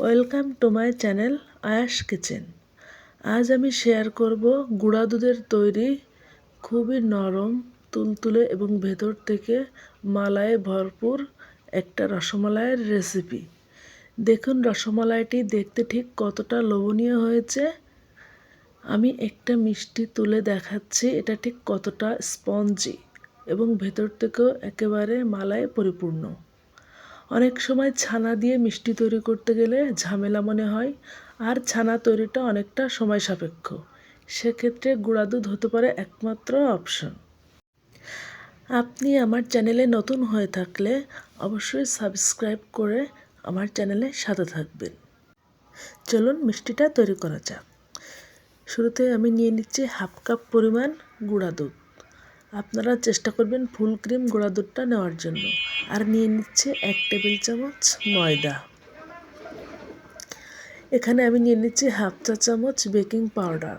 Welcome to my channel Ayash kitchen. আজ আমি share করব গুঁড়া দুধের তৈরি খুবই নরম, তুলতুলে এবং ভেতর থেকে মালাইয়ে ভরপুর একটা রসমালাইয়ের রেসিপি। দেখুন রসমালাইটি দেখতে ঠিক কতটা লোভনীয় হয়েছে। আমি একটা মিষ্টি তুলে দেখাচ্ছি এটা ঠিক কতটা স্পঞ্জি এবং ভেতর থেকেও একেবারে মালায় পরিপূর্ণ। অনেক সময় ছানা দিয়ে মিষ্টি তৈরি করতে গেলে ঝামেলা মনে হয়, আর ছানা তৈরিটা অনেকটা সময় সাপেক্ষ। সেক্ষেত্রে গুঁড়া দুধ হতে পারে একমাত্র অপশন। আপনি আমার চ্যানেলে নতুন হয়ে থাকলে অবশ্যই সাবস্ক্রাইব করে আমার চ্যানেলের সাথে থাকবেন। চলুন মিষ্টিটা তৈরি করা যাক। শুরুতে আমি নিয়ে নিচ্ছি হাফ কাপ পরিমাণ গুঁড়া দুধ। আপনারা চেষ্টা করবেন ফুল ক্রিম গুঁড়া দুধটা নেওয়ার জন্য। আর নিয়ে নিচ্ছে 1 টেবিল চামচ ময়দা। এখানে আমি নিয়ে নিচ্ছি হাফ চা চামচ বেকিং পাউডার।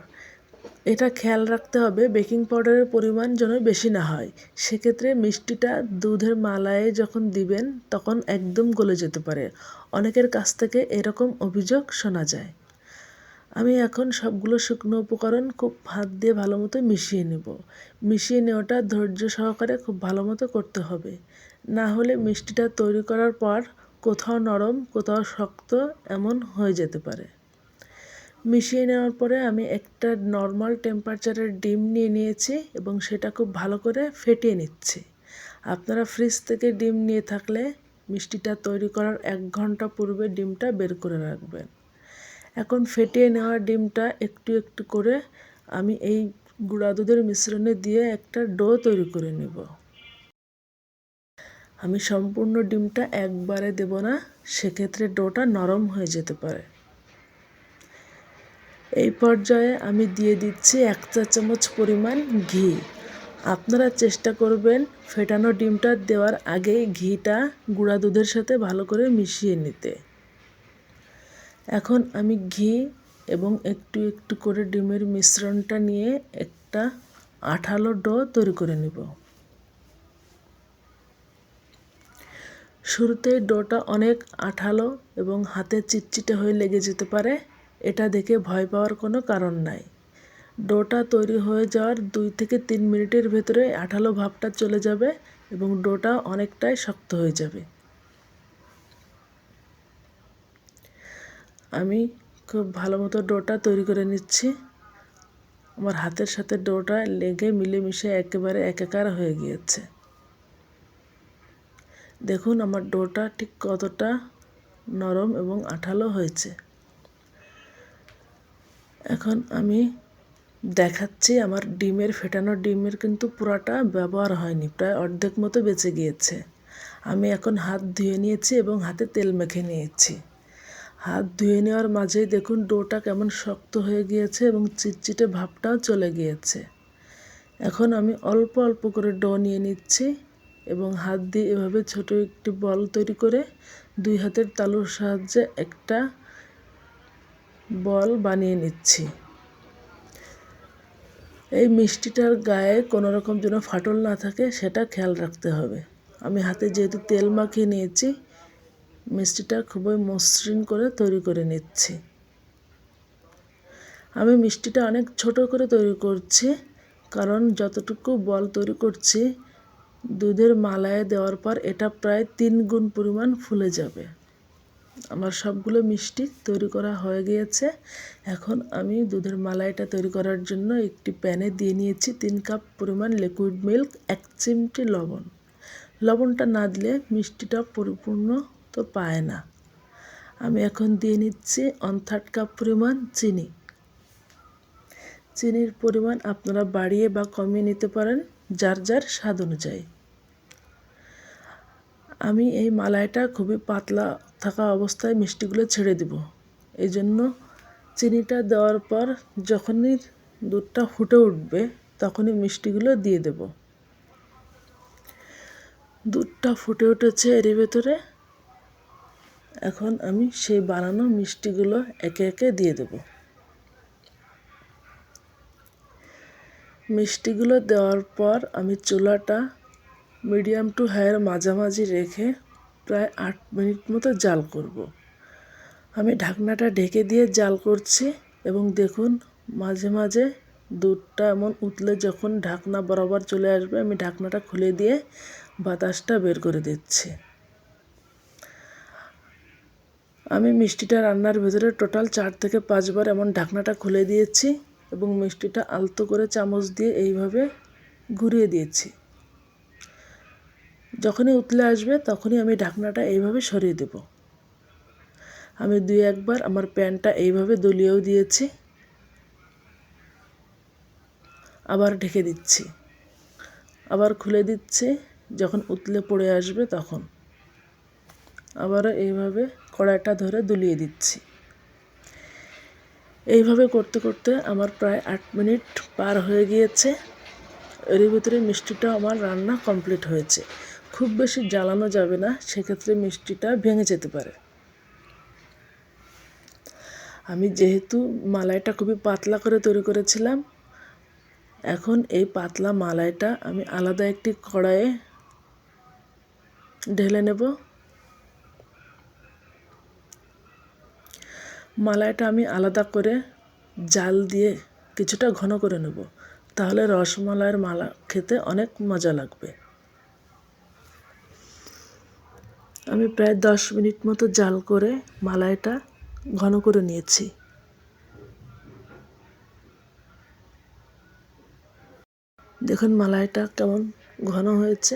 এটা খেয়াল রাখতে হবে বেকিং পাউডারের পরিমাণ যেন বেশি না হয়। সেক্ষেত্রে মিষ্টিটা দুধের মালাইয়ে যখন দিবেন তখন একদম গলে যেতে পারে। অনেকের কাছ থেকে এরকম অভিযোগ শোনা যায়। আমি এখন সবগুলো শুকনো উপকরণ খুব হাত দিয়ে ভালো মতো মিশিয়ে নেব। মিশিয়ে নেওয়াটা ধৈর্য সহকারে খুব ভালো মতো করতে হবে, না হলে মিষ্টিটা তৈরি করার পর কোথাও নরম কোথাও শক্ত এমন হয়ে যেতে পারে। মিশিয়ে নেওয়ার পরে আমি একটা নর্মাল টেম্পারেচারের ডিম নিয়ে নিয়েছি এবং সেটা খুব ভালো করে ফেটিয়ে নিচ্ছি। আপনারা ফ্রিজ থেকে ডিম নিয়ে থাকলে মিষ্টিটা তৈরি করার 1 ঘন্টা পূর্বে ডিমটা বের করে রাখবেন। এখন ফেটিয়ে নেওয়া ডিমটা একটু একটু করে আমি এই গুঁড়া দুধের মিশ্রণে দিয়ে একটা ডো তৈরি করে নেব। আমি সম্পূর্ণ ডিমটা একবারে দেব না, সেক্ষেত্রে ডোটা নরম হয়ে যেতে পারে। এই পর্যায়ে আমি দিয়ে দিচ্ছি 1 চা চামচ পরিমাণ ঘি। আপনারা চেষ্টা করবেন ফেটানো ডিমটা দেওয়ার আগেই ঘিটা গুঁড়া দুধের সাথে ভালো করে মিশিয়ে নিতে। এখন আমি ঘি এবং একটু একটু করে ডিমের মিশ্রণটা নিয়ে একটা আঠালো ডো তৈরি করে নেব। শুরুতেই ডোটা অনেক আঠালো এবং হাতে চিটচিটে হয়ে লেগে যেতে পারে। এটা দেখে ভয় পাওয়ার কোনো কারণ নাই। ডোটা তৈরি হয়ে যাওয়ার 2 থেকে 3 মিনিটের ভেতরে আঠালো ভাবটা চলে যাবে এবং ডোটা অনেকটাই শক্ত হয়ে যাবে। আমি খুব ভালো মতো ডোটা তৈরি করে নিচ্ছি। আমার হাতের সাথে ডোটা লেগে মিলেমিশে একেবারে একাকার হয়ে গিয়েছে। দেখুন আমার ডোটা ঠিক কতটা নরম এবং আঠালো হয়েছে। এখন আমি দেখাচ্ছি আমার ফেটানো ডিমের কিন্তু পুরাটা ব্যবহার হয়নি, প্রায় অর্ধেক মতো বেঁচে গিয়েছে। আমি এখন হাত ধুয়ে নিয়েছি এবং হাতে তেল মেখে নিয়েছি। হাত ধুয়ে নেওয়ার মাঝেই দেখুন ডোটা কেমন শক্ত হয়ে গিয়েছে এবং চিটচিটে ভাবটাও চলে গিয়েছে। এখন আমি অল্প অল্প করে ডো নিয়ে নিচ্ছি এবং হাত দিয়ে এভাবে ছোট একটি বল তৈরি করে 2 হাতের তালুর সাহায্যে একটা বল বানিয়ে নিচ্ছি। এই মিষ্টিটার গায়ে কোনো রকম যেন ফাটল না থাকে সেটা খেয়াল রাখতে হবে। আমি হাতে যেহেতু তেল মাখিয়ে নিয়েছি, মিষ্টিটা খুবই মসৃণ করে তৈরি করে নিচ্ছি। আমি মিষ্টিটা অনেক ছোট করে তৈরি করছি, কারণ যতটুকু বল তৈরি করছি দুধের মালাইয়ে দেওয়ার পর এটা প্রায় 3 গুণ পরিমাণ ফুলে যাবে। আমার সবগুলো মিষ্টি তৈরি করা হয়ে গিয়েছে। এখন আমি দুধের মালাইটা তৈরি করার জন্য একটি প্যানে দিয়ে নিয়েছি 3 কাপ পরিমাণ লিকুইড মিল্ক, 1 চিমটি লবণ। লবণটা না দিলে মিষ্টিটা পরিপূর্ণ তো পায় না। আমি এখন দিয়ে নিচ্ছি 1/3 কাপ পরিমাণ চিনি। চিনির পরিমাণ আপনারা বাড়িয়ে বা কমিয়ে নিতে পারেন যার যার স্বাদ অনুযায়ী। আমি এই মালাইটা খুবই পাতলা থাকা অবস্থায় মিষ্টিগুলো ছেড়ে দেব। এই জন্য চিনিটা দেওয়ার পর যখনই দুধটা ফুটে উঠবে তখনই মিষ্টিগুলো দিয়ে দেব। দুধটা ফুটে উঠেছে এর ভেতরে। এখন আমি সেই বানানো মিষ্টিগুলো একে একে দিয়ে দেব। মিষ্টিগুলো দেওয়ার পর আমি চুলাটা মিডিয়াম টু হাইয়ের মাঝামাঝি রেখে প্রায় 8 মিনিট মতো জাল করব। আমি ঢাকনাটা ঢেকে দিয়ে জাল করছি এবং দেখুন মাঝে মাঝে দুধটা এমন উতলে যখন ঢাকনা বরাবর চলে আসবে আমি ঢাকনাটা খুলে দিয়ে বাতাসটা বের করে দিচ্ছি। আমি মিষ্টিটা রান্নার ভেতরে টোটাল 4 থেকে 5 বার এমন ঢাকনাটা খুলে দিয়েছি এবং মিষ্টিটা আলতো করে চামচ দিয়ে এইভাবে ঘুরিয়ে দিয়েছি। যখনই উতলে আসবে তখনই আমি ঢাকনাটা এইভাবে সরিয়ে দেব। আমি 2-1 বার আমার প্যানটা এইভাবে দলিয়েও দিয়েছি, আবার ঢেকে দিচ্ছি, আবার খুলে দিচ্ছি। যখন উতলে পড়ে আসবে তখন আবারও এইভাবে কড়াইটা ধরে দুলিয়ে দিচ্ছি। এইভাবে করতে করতে আমার প্রায় 8 মিনিট পার হয়ে গিয়েছে। এর ভিতরে মিষ্টিটা আমার রান্না কমপ্লিট হয়েছে। খুব বেশি জ্বালানো যাবে না, সেক্ষেত্রে মিষ্টিটা ভেঙে যেতে পারে। আমি যেহেতু মালাইটা খুবই পাতলা করে তৈরি করেছিলাম, এখন এই পাতলা মালাইটা আমি আলাদা একটি কড়াইয়ে ঢেলে নেব। মালাইটা আমি আলাদা করে জাল দিয়ে কিছুটা ঘন করে নেব, তাহলে রসমালাইয়ের মালা খেতে অনেক মজা লাগবে। আমি প্রায় 10 মিনিট মতো জাল করে মালাইটা ঘন করে নিয়েছি। দেখুন মালাইটা কেমন ঘন হয়েছে।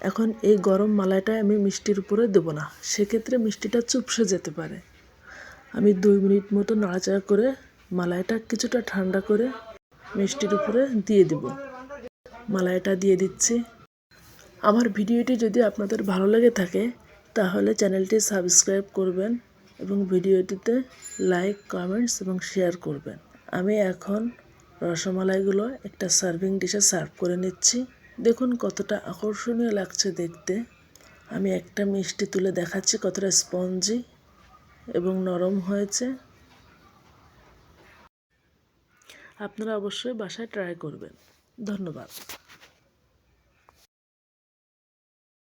এখন এই গরম মালাইটা আমি মিষ্টির উপরে দেব না, সেক্ষেত্রে মিষ্টিটা চুপসে যেতে পারে। আমি 2 মিনিট মতো নাড়াচাড়া করে মালাইটা কিছুটা ঠান্ডা করে মিষ্টির উপরে দিয়ে দেব। মালাইটা দিয়ে দিচ্ছি। আমার ভিডিওটি যদি আপনাদের ভালো লেগে থাকে তাহলে চ্যানেলটি সাবস্ক্রাইব করবেন এবং ভিডিওটিতে লাইক, কমেন্টস এবং শেয়ার করবেন। আমি এখন রসমালাইগুলো একটা সার্ভিং ডিশে সার্ভ করে নিচ্ছি। দেখুন কতটা আকর্ষণীয় লাগছে দেখতে। আমি একটা মিষ্টি তুলে দেখাচ্ছি কতটা স্পঞ্জি এবং নরম হয়েছে। আপনারা অবশ্যই বাসায় ট্রাই করবেন। ধন্যবাদ।